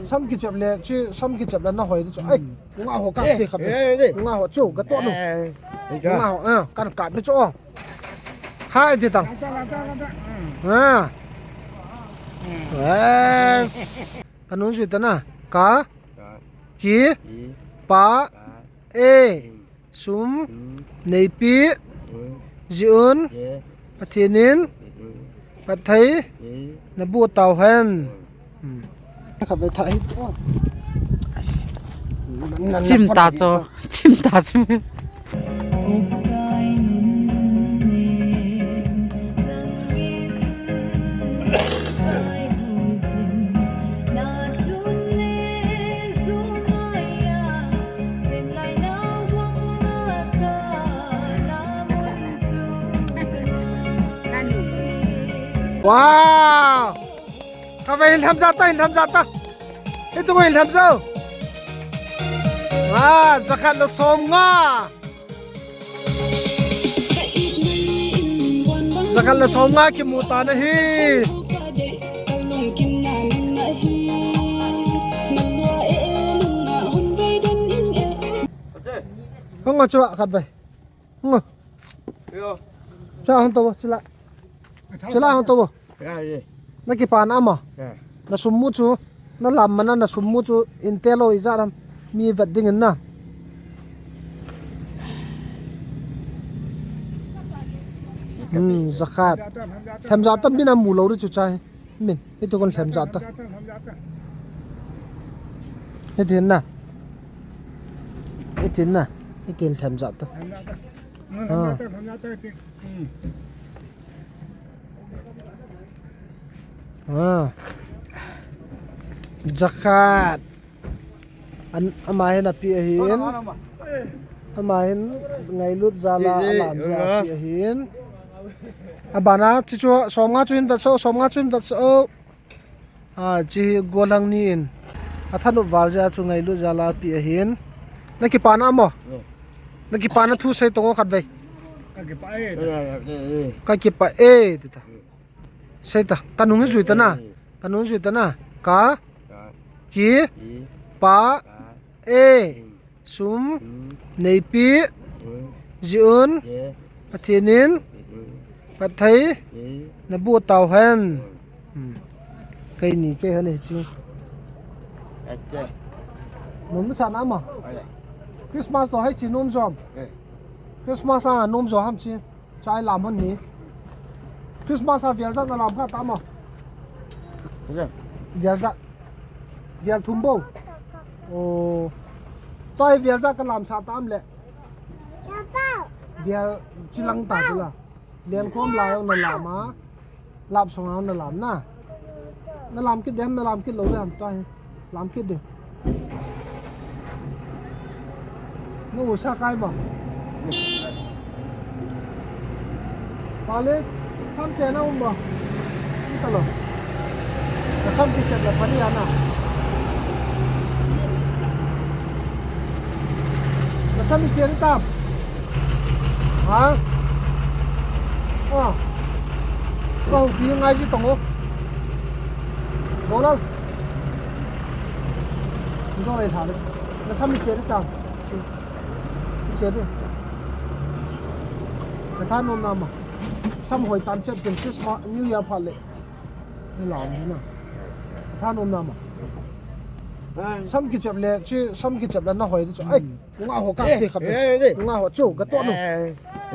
sam ki chap le chi sam ki chap la na hoi chu ai nga ho ka ti khat nga ho chu ka to nu nga ho kan ka bi chu hai ti tang yes kanun ju ta na ka ki pa e sum nei pi jiun pathinin pathai na bu tau henขับไปถ่ายจิ้มตาโจจิ้มตาใช่ไหมว้าวข้าไปเห็นทำจัดitu ko ilham sao zakat la som nga zakat la som nga ki muta na hi hong cho khat bai hong cho hong to sila hong to na ki pan ama na summu chu na lam mana na summu chu intelo izaram mi wedding na zakat thamza tam bina mu lo ri chu chai min itu kon thamza ta etin na etin thamza ta zakat an amahin api ahin amahin ngai lut zala alam za api ahin abana chicho somnga chuin vat so chi golang ni in athanu walja chu ngai lut zala api ahin naki pana mo naki pana thu sai tongo khat bai ka ki pa e ta sai ta kanung ju ta na ka ki pa e sum nei pi jiun pathinin pathai na bu tau hen kai ni ke hane chi nom sa na ma Christmas to hai chi nom jom Christmas a nom jo ham chi chai lam hon ni Christmas a vial za na lam kha ta ma vial za vial thumbo toi vial za ka lam sa tam le vial chilang ta la lian khom la na lama lap song na lam na lam kit dem na lam kit lo lam toi lam kit de no sa kai ba pale sam che na umba ta lo ka sam ki che da pani ana Sami chen tam ha câu phía ngay chứ tổng không đúng đâu chúng tôi thả được nó sami chen tam chen đi cái thằng nôm nam mà sam hồi tan chết tiền Christmas New Year phạt lệ nó làm thế nào thằng nôm nam mà sam ki chap le chi sam ki chap la na hoi chu ai nga ho ka ti khat nga ho chu ka to nu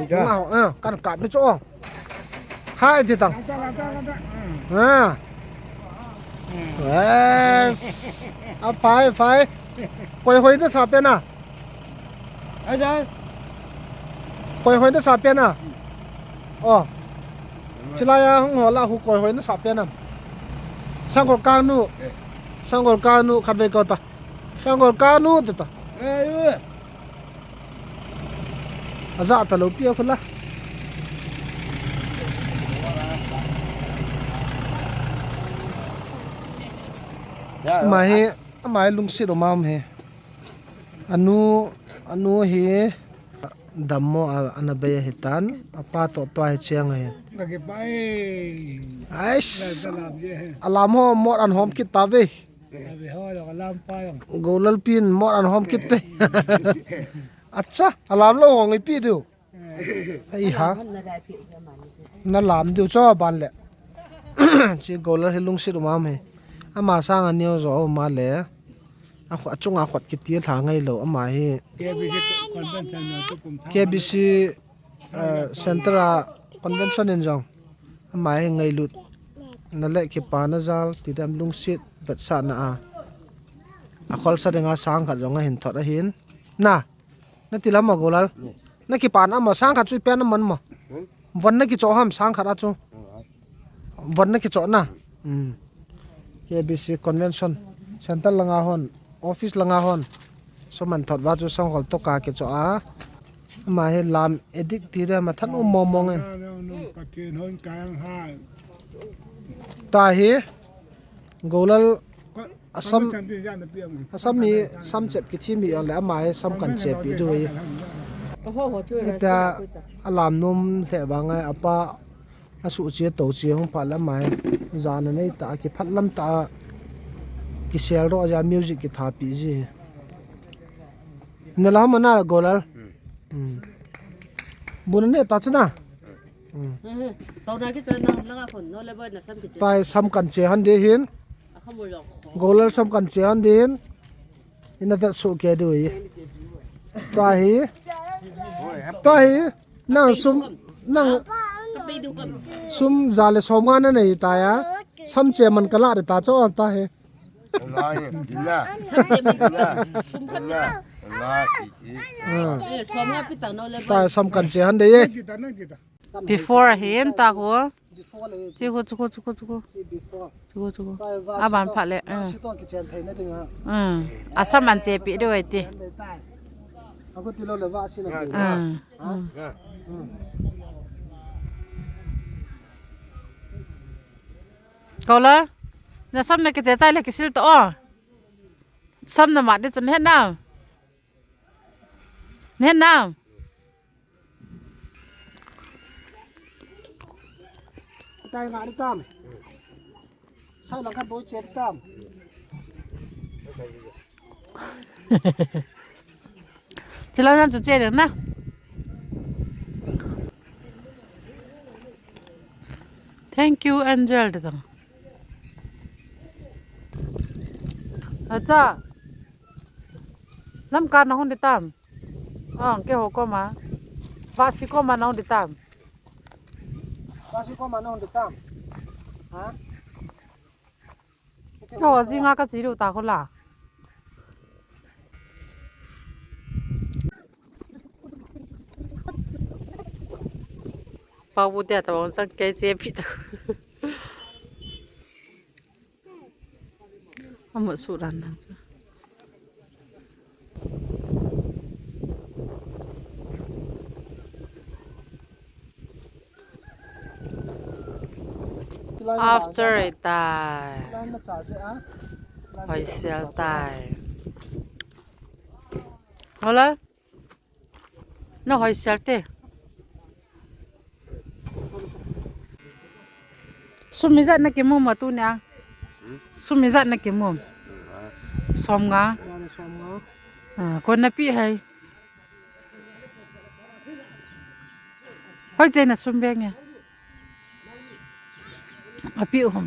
nga ho kan ka bi chu hai ti tang yes a phai koi hoi na sa pe na ai ja koi hoi na sa pe na chila ya hong ho la hu koi hoi na sa pe na sang ko ka nu sanggol kanu kadai kota sanggol kanu tata aza talo pia khula mai lungsi ro mam he anu he dammo anabaya hitan apa to toy chiang he ais alamo mor an hom ki tave ไปห้อยแล้วก็ลามไป golal pin mor an hom kit te acha alam lo ngi pi du ai ha na lam du cho ban le chi golal helung sit ma me ama sang an neo zo ma le a kho chunga khot ki ti tha ngai lo ama hi KBC convention no to kum tha KBC Central Convention in jong ama hi ngai lut na le ki pa na zal ti dam lung sit vet sa na a khol sa denga sang khat jong a hin thot a hin na ti lam ma golal na ki pan ama sang khat chui pen man ma wan na ki cho ham sang khat a chu wan na ki cho na KBC Convention Central langa hon office langa hon so man thot wa chu sang hol to ka ke cho a ma he lam edik ti ra ma than mom mong en no ka ke hon kang ha ta he golal asam yan na piam asam mi sam chep ki thi mi on la ma he sam kan chep pi du hi โอ้โหช่วย ni ta alam num the ba ngai apa asu che to che hong pa la mai zan nei ta ki phat lam ta ki sel ro ja music ki tha pi ji ne la mana golal bun ne ta chna ตอนนั้นก็จะนั่งแล้วก็ฝนโน้นเลยเบิร์นนะซ้ำกิจ pai sam kan che han de hin ข้ามบุหรี่ golal sam kan che han de hin ina ta su ke du hi ta hi nang sum nang ก็ไปดูกัน sum zale somga na nei ta ya sam che man kala de ta cho ta he Allah billah ซ้ำเจ็บมันซุ่มกัน Allah Allah ซ้อมว่าพี่ตังโน้นเลย ta sam kan che han de ye kita na kita before เห็นตาหัว before le จิกุจิกุจิกุจิกุ before จิกุจิกุอาบานผัดเลย si to ki chen thai na ding ha อาซ้ำมันเจ็บปีด้วยติ le tai aku ti lo le wa si na de ก็เลยเนี่ยซ้ำเนี่ยก็จะใจเลยก็สิลตัวซ้ำเนี่ยมาได้จนเห็นน้ำเห็นน้ tai nga di tam sai lang kan boy chet tam ำจะเล่าน้ำจุดเจเดี๋ยวนะthank you Angel เดี๋ยวต้องอาจารย์น้ำการน้องเดี๋ยวตามเกี่ยวกับมาวาสิก็มาน้องเดี๋ยวตาม wa si ko man on de tam ha ก็สิงาก็สิรู้ตาคนละปาบุเดียแต่ว่าสังเกตเจ็บผิดเอาหมดสูรันนะจ๊ะ after it die lan na cha se a หอยเสียตายเอาละน้าหอยเสียเต้สุมิจัดนักเกมุมมาตู้เนี่ยสุมิจัดนักเกมุมสมงา ya le som nga คนนับปีให้หอยเจน่ะสุมเบงเนี่ยอาปีอุ้ม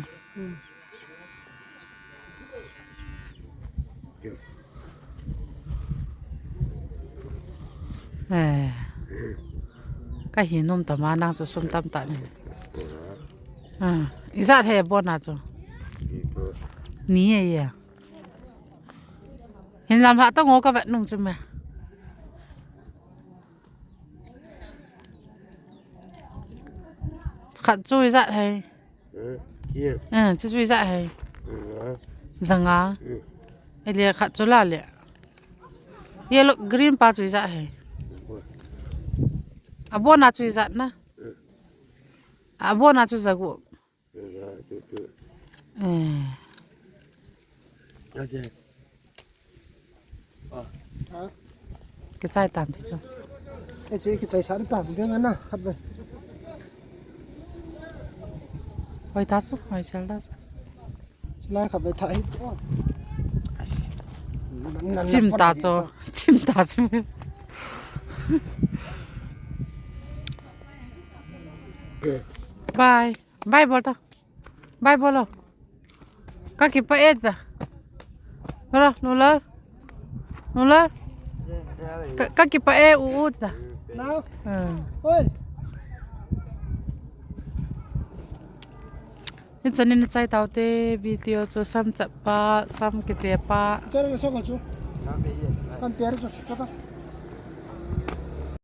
ก็เห็นนมตามานั่งสุมตำตาเนี่ยอีสัตว์เห็บบนอ่ะจ้ะนี่ไอ้เหี้ยเห็นลำพัดต้องงอกับแบบนุ่งจุ่มไหมขัดจุยสัตว์ให้จุยสัตว์ให้สังอาไอเลี้ยขัดจุลาเลี้ยเยลกรีนปลาจุยสัตว์ให้อาบัวน่าจุยสัตว์นะอาบัวน่าจุยสักกูกระจายตามที่จ้ะ e che ki chai sa tam de nga na khat ve หอยทัสหอยเชลดัส lai khat ve thai จิ้มตาโจจิ้มตาจิ้มบายบายบอลตาบายบอลก็คิดไปเอ็ดจ้ะนูเลก็คิดไปเอ็ดอูดจ้ะ Nào, เออ ơi. นี่จะนี่ใจเตาเตวิดีโอจะซ้ำจับปะซ้ำกิจปะ Chơi nó xong rồi chú. Con tía đi chú. Cho ta.